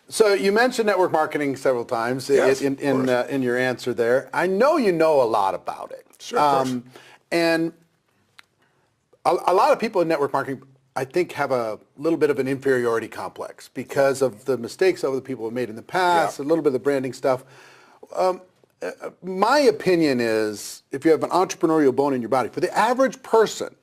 So you mentioned network marketing several times Yes, in your answer there. I know you know a lot about it. Sure, of course. And a lot of people in network marketing, I think, have a little bit of an inferiority complex because of the mistakes other people have made in the past, a little bit of the branding stuff. My opinion is, if you have an entrepreneurial bone in your body, for the average person,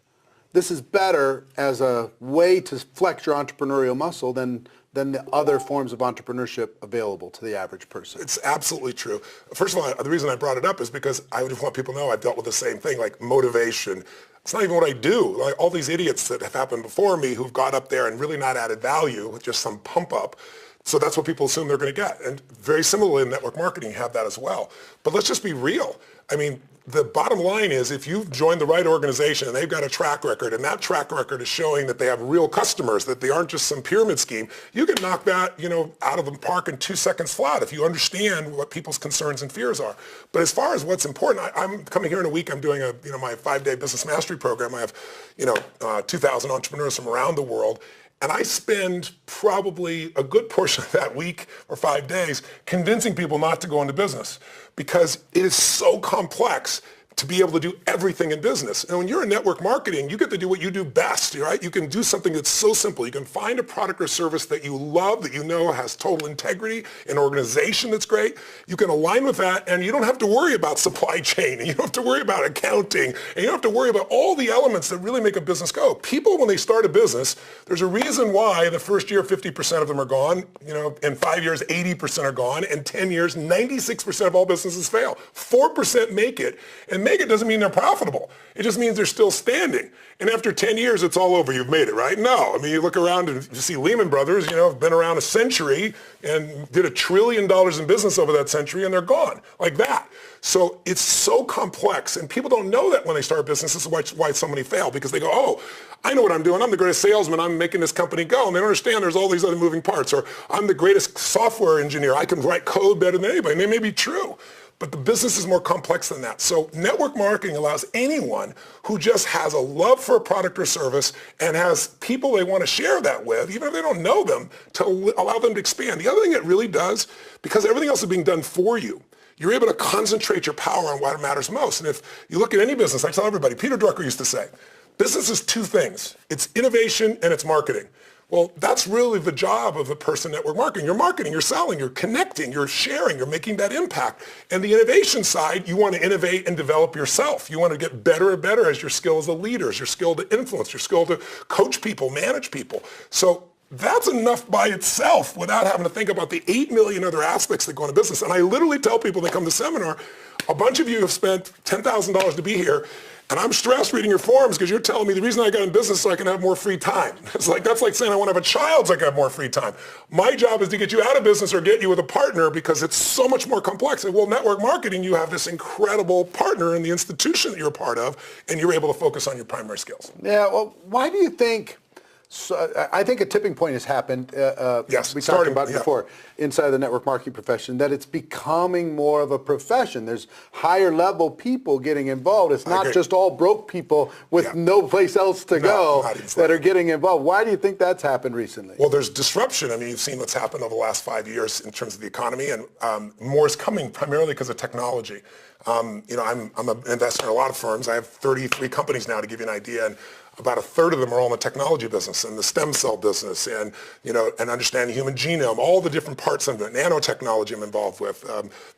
this is better as a way to flex your entrepreneurial muscle than the other forms of entrepreneurship available to the average person. It's absolutely true. First of all, the reason I brought it up is because I just want people to know I've dealt with the same thing, like motivation. It's not even what I do. Like all these idiots that have happened before me who've got up there and really not added value with just some pump up. So that's what people assume they're going to get. And very similarly in network marketing, you have that as well. But let's just be real. I mean, the bottom line is if you've joined the right organization and they've got a track record and that track record is showing that they have real customers, that they aren't just some pyramid scheme, you can knock that, out of the park in 2 seconds flat if you understand what people's concerns and fears are. But as far as what's important, I'm coming here in a week. I'm doing my 5-day business mastery program. I have, 2,000 entrepreneurs from around the world. And I spend probably a good portion of that week or 5 days convincing people not to go into business because it is so complex to be able to do everything in business. And when you're in network marketing, you get to do what you do best, right? You can do something that's so simple. You can find a product or service that you love, that you know has total integrity, an organization that's great. You can align with that, and you don't have to worry about supply chain, and you don't have to worry about accounting, and you don't have to worry about all the elements that really make a business go. People, when they start a business, there's a reason why the first year 50% of them are gone, in 5 years 80% are gone, in 10 years 96% of all businesses fail. 4% make it, and make it doesn't mean they're profitable. It just means they're still standing. And after 10 years, it's all over. You've made it, right? No. I mean, you look around and you see Lehman Brothers, have been around a century and did $1 trillion in business over that century, and they're gone like that. So it's so complex, and people don't know that when they start business. This is why so many fail, because they go, oh, I know what I'm doing. I'm the greatest salesman. I'm making this company go. And they don't understand there's all these other moving parts. Or I'm the greatest software engineer. I can write code better than anybody. And they may be true. But the business is more complex than that. So network marketing allows anyone who just has a love for a product or service and has people they want to share that with, even if they don't know them, to allow them to expand. The other thing it really does, because everything else is being done for you, you're able to concentrate your power on what matters most. And if you look at any business, I tell everybody, Peter Drucker used to say, business is two things. It's innovation and it's marketing. Well, that's really the job of a person in network marketing. You're marketing, you're selling, you're connecting, you're sharing, you're making that impact. And the innovation side, you want to innovate and develop yourself. You want to get better and better as your skill as a leader, as your skill to influence, your skill to coach people, manage people. So that's enough by itself without having to think about the 8 million other aspects that go into business. And I literally tell people that come to seminar, a bunch of you have spent $10,000 to be here, and I'm stressed reading your forums because you're telling me the reason I got in business is so I can have more free time. That's like saying I want to have a child so I can have more free time. My job is to get you out of business or get you with a partner because it's so much more complex. And well, network marketing, you have this incredible partner in the institution that you're a part of, and you're able to focus on your primary skills. Yeah, well, why do you think... So I think a tipping point has happened, yes, we talked about it before, inside the network marketing profession, that it's becoming more of a profession. There's higher level people getting involved. It's not just all broke people with no place else to go that are getting involved. Why do you think that's happened recently? Well, there's disruption. I mean, you've seen what's happened over the last 5 years in terms of the economy, and more is coming primarily because of technology. I'm an investor in a lot of firms. I have 33 companies now, to give you an idea, and about a third of them are all in the technology business and the stem cell business and, and understanding human genome, all the different parts of it. Nanotechnology I'm involved with,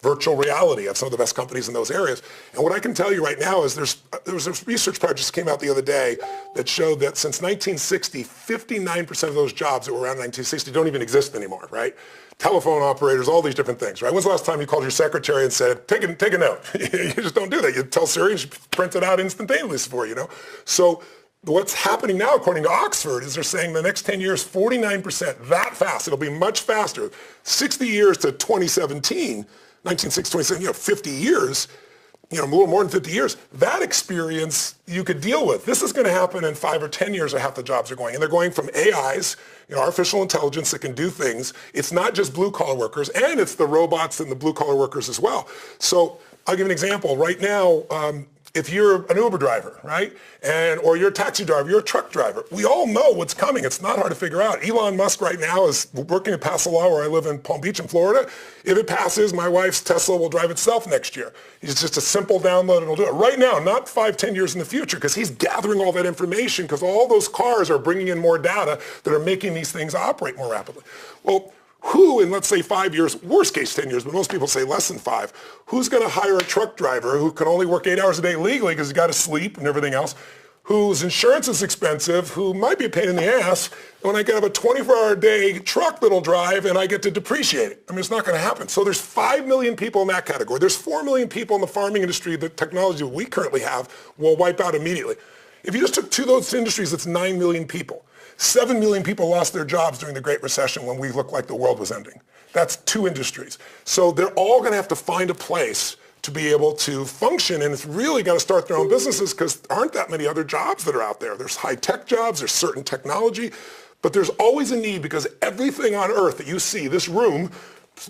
virtual reality. I have some of the best companies in those areas. And what I can tell you right now is there was a research project that came out the other day that showed that since 1960, 59% of those jobs that were around 1960 don't even exist anymore, right? Telephone operators, all these different things, right? When's the last time you called your secretary and said, take a note? You just don't do that. You tell Siri and she prints it out instantaneously for you, So what's happening now, according to Oxford, is they're saying the next 10 years, 49%, that fast. It'll be much faster. 60 years to 2017, 1960, 2017, 50 years, a little more than 50 years. That experience you could deal with. This is going to happen in 5 or 10 years, or half the jobs are going. And they're going from AIs, artificial intelligence that can do things. It's not just blue-collar workers, and it's the robots and the blue-collar workers as well. So I'll give you an example. Right now, if you're an Uber driver, right? Or you're a taxi driver, you're a truck driver. We all know what's coming. It's not hard to figure out. Elon Musk right now is working to pass a law where I live in Palm Beach in Florida. If it passes, my wife's Tesla will drive itself next year. It's just a simple download and it'll do it. Right now, not 5, 10 years in the future, because he's gathering all that information because all those cars are bringing in more data that are making these things operate more rapidly. Well, who in, let's say, 5 years, worst case 10 years, but most people say less than 5, who's going to hire a truck driver who can only work 8 hours a day legally because he's got to sleep and everything else, whose insurance is expensive, who might be a pain in the ass, when I can have a 24-hour-a-day truck that'll drive and I get to depreciate it? I mean, it's not going to happen. So there's 5 million people in that category. There's 4 million people in the farming industry. The technology we currently have will wipe out immediately. If you just took 2 of those industries, that's 9 million people. 7 million people lost their jobs during the Great Recession when we looked like the world was ending. That's 2 industries. So they're all going to have to find a place to be able to function, and it's really got to start their own businesses because there aren't that many other jobs that are out there. There's high-tech jobs, there's certain technology, but there's always a need because everything on earth that you see, this room,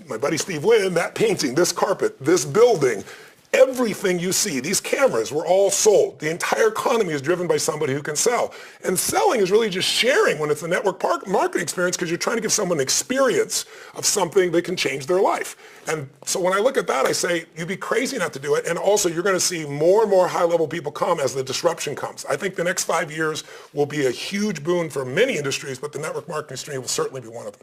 my buddy Steve Wynn, that painting, this carpet, this building, everything you see, these cameras were all sold. The entire economy is driven by somebody who can sell. And selling is really just sharing when it's a network marketing experience because you're trying to give someone an experience of something that can change their life. And so when I look at that, I say, you'd be crazy not to do it. And also, you're going to see more and more high-level people come as the disruption comes. I think the next 5 years will be a huge boon for many industries, but the network marketing industry will certainly be one of them.